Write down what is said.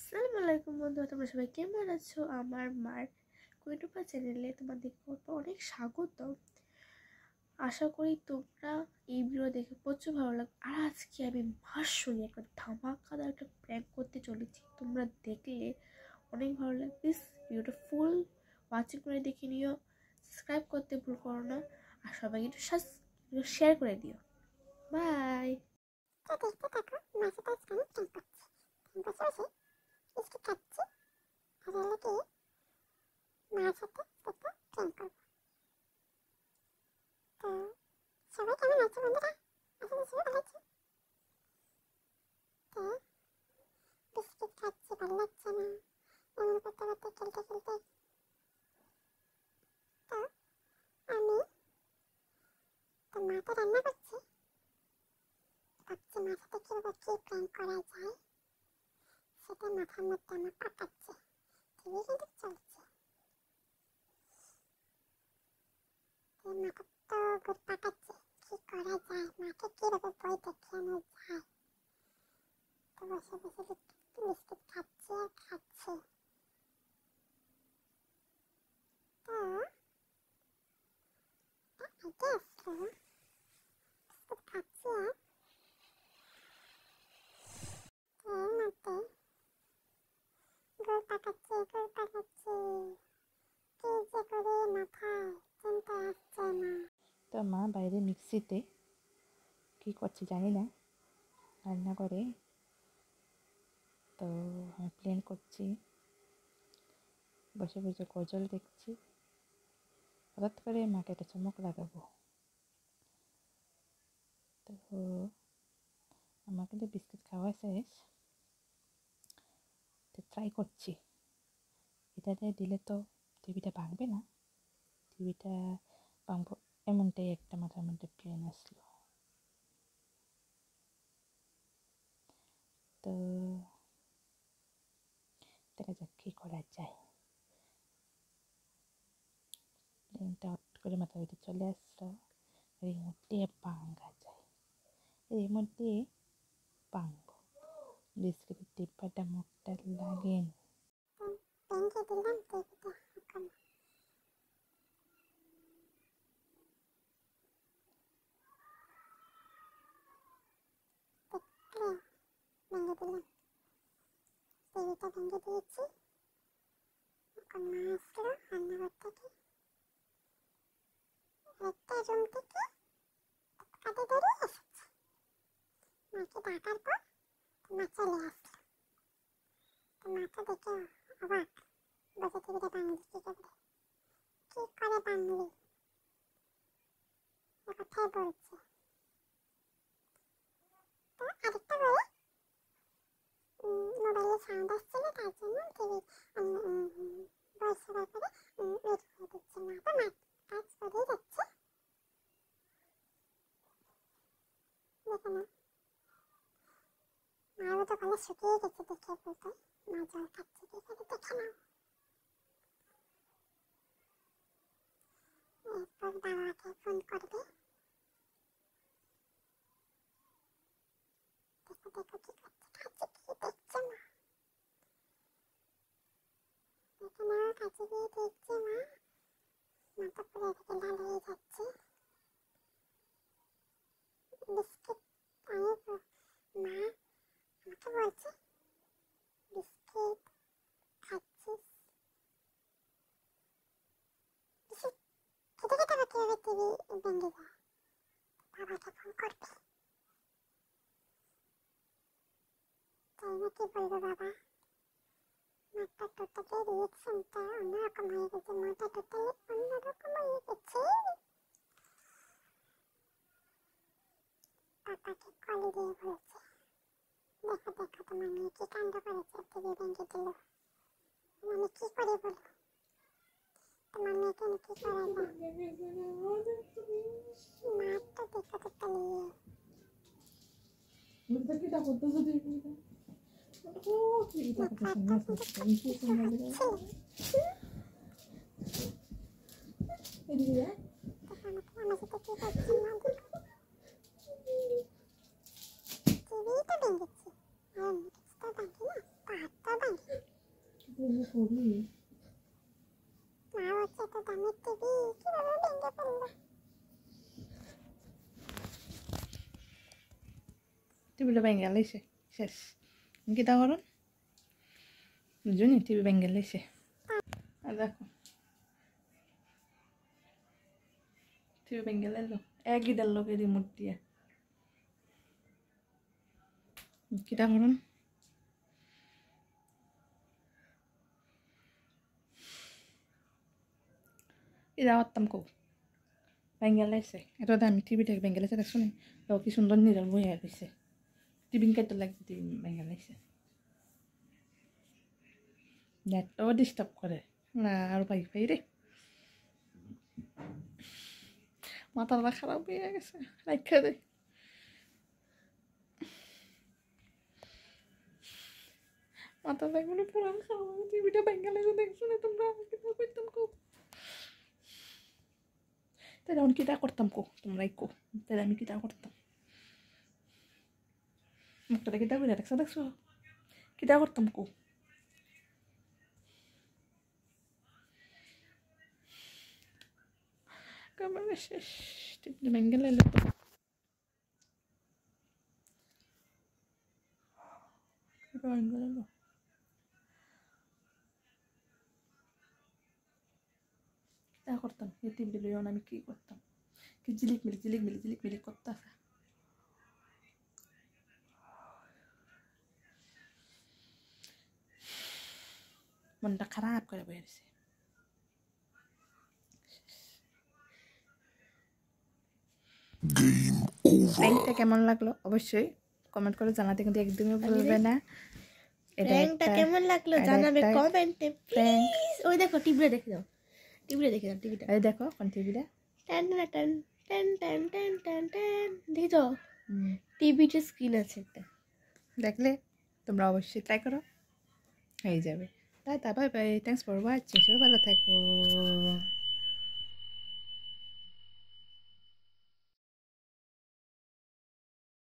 আসসালামু আলাইকুম বন্ধুরা, তোমরা সবাই কেমন আছো? আমার মার কুইটুপা চ্যানেলে তোমাদেরকে অনেক স্বাগত। আশা করি তোমরা এই ভিডিও দেখে প্রচুর ভালো লাগবে। আর আজকে আমি মার সঙ্গে একটা ধামাকাদার একটা প্র্যাঙ্ক করতে চলেছি, তোমরা দেখলে অনেক ভালো লাগবে। প্লিজ ভিডিওটা ফুল ওয়াচিং করে দেখে নিও, সাবস্ক্রাইব করতে ভুল করো না, আর সবাই একটু শেয়ার করে দিও। বাই। দেখতে থাকো মাছের সাথে আমি প্র্যাঙ্ক করছি। বসে বসে বিস্কিট খাচ্ছি আর এলাকে মার সাথে একটা প্র্যাঙ্ক করবো। তো সবাই কেমন আছো বন্ধুরা? আসলে সবাই ভালো আছো? তো বিস্কিট খাচ্ছি, ভালো লাগছে না এমন করতে করতে খেলতে খেলতে। তো আমি তো মাকে রান্না করছি, ভাবছি মার সাথে কিভাবে কি প্র্যাঙ্ক করা যায় সেটা মাথার মধ্যে আমার পাকাচ্ছে। টিভি কিন্তু চলছে, মাথা তো ঘুর পাকাচ্ছে কি করা যায়, মাকে কিভাবে বই দেখানো যায়। তো বসে বসে বিস্কিট খাচ্ছি আর খাচ্ছি। তো আইডিয়া আসলো, বিস্কিট খাচ্ছি আর এর মধ্যে গুড় পাকাচ্ছি কি যে করি মাথায় চিন্তা আসছে না। তো মা বাইরে মিক্সিতে কী করছে জানি না, রান্না করে। তো আমি প্লেন করছি, বসে বসে গজল দেখছি। হঠাৎ করে মাকে একটা চমক লাগাবো। তো আমার কিন্তু বিস্কিট খাওয়া শেষ, তো ট্রাই করছি। এটাতে দিলে তো টিভিটা ভাঙবে না, টিভিটা ভাঙবো এমনটাই একটা মাথার মধ্যে প্লেন আসলো। তো দেখা যাক কী করা যায়। প্লেনটা হট করে মাথার ভিতরে চলে আসলো, রিমোট দিয়ে ভাঙা যায়, রিমোট দিয়ে ভাঙবো। বিস্কিটের ডিব্বাটা মুখটা লাগেন। ব্যাংকে দিলাম টিভিটা এখন দেখলে ভেঙে দিলাম, টিভিটা ভেঙে দিয়েছি। এখন মা আসলো রান্নাঘর থেকে, একটা রুম থেকে কাটে বেরিয়ে এসেছে। মাকে ডাকার পর মা চলে আসলো। তো মা তো দেখে অবাক, বসে টিভিটা ভাঙলি কি করে, কি করে ভাঙলি, কোথায় বলছে। তো আরেকটা বলে মোবাইলে সাউন্ড আসছিল, তার জন্য টিভি ভয়েস ওভার করে মিউট করে দিচ্ছে। মা তো কাজ করেই যাচ্ছে, দেখে না মারও তো গলা শুকিয়ে গেছে দেখে বলতো মা জল খাচ্ছে, দেখে নাও। এরপর বাবাকে ফোন করবে, দেখো কি করছে, খাচ্ছে কি দেখছে মা, দেখে নাও খাচ্ছে কি দেখছে মা। মাথা পুরো থেকে লাল হয়ে যাচ্ছে। বিস্কিট আমি মা আমাকে বলছে বিস্কিট খাচ্ছিস, বিস্কিট খেতে খেতে আবার কিভাবে টিভি ভেঙে যায়। বাবাকে ফোন করবে, তাই নাকি বলবো বাবা মাথা টোটালি রিয়েকশনটা অন্যরকম হয়ে গেছে, মাথা টোটালি অন্যরকম হয়ে গেছে। পাপাকে কল দিয়ে বলছে দেখো দেখো তোমার মেয়ে কি কাণ্ড করেছে, টিভি ভেঙে দিল। আমি কি করে বলবো তোমার মেয়েকে আমি কি করা যায়। মার তো দেখো টোটালি টিভি তো ভেঙেছি আর কিছু তো বাকি না। তো হচ্ছে তো দামের টিভি কিভাবে ভেঙে ফেললো। টিভিটা ভেঙে লাইছে শেষ। কি তা করুন বুঝুনি টিভি ভেঙে লাইছে। আর দেখো টিভি ভেঙে লাইলো একই ডাল লোকে রিমোট দিয়ে। কিটা করুন এটা করতাম কো ভেঙে লাইছে। এটা আমি টিভিটাকে ভেঙে লাইছে দেখছো নি কি সুন্দর নিরাল বইয়া রয়েছে। টিভি কেটে লাগবে টিভি ভেঙে লাইছে। নেটটাও ডিস্টার্ব করে না আর পাই পাই রে মাথাটা খারাপ হয়ে গেছে রাখা দে। মাথাটা এগুলো পুরান খারাপ টিভিটা ভেঙে লাইছে দেখছো না তোমরা কিতা করতাম কো। তাহলে আমি কিতা করতাম কো তোমরাই কো তাহলে আমি কিতা করতাম। মুখটা কিতা করে রাখছো দেখছো কিতা করতাম কো। ক্যামেরা শেষ টিভিটা ভেঙে লাইলো তো ভেঙে লাইলো। কিতা করতাম এই টিভি লইয়া আমি কি করতাম কি ঝিলিক মিলিক করতেছে। মনটা খারাপ করে বেরিয়েছে। প্র্যাঙ্কটা কেমন লাগলো অবশ্যই কমেন্ট করে জানাতে কিন্তু একদমই ভুলবে না। প্র্যাঙ্কটা কেমন লাগলো জানাবে কমেন্টে প্লিজ। ওই দেখো টিভিটা দেখে দাও টিভিটা এই দেখো কোন টিভিটা টান টান টান টান টান টান টান দেখো টিভিতে স্ক্রিন আছে একটা দেখলে তোমরা অবশ্যই ট্রাই করো হয়ে যাবে। Tata bye bye thanks for watching সবাই ভালো থাকো।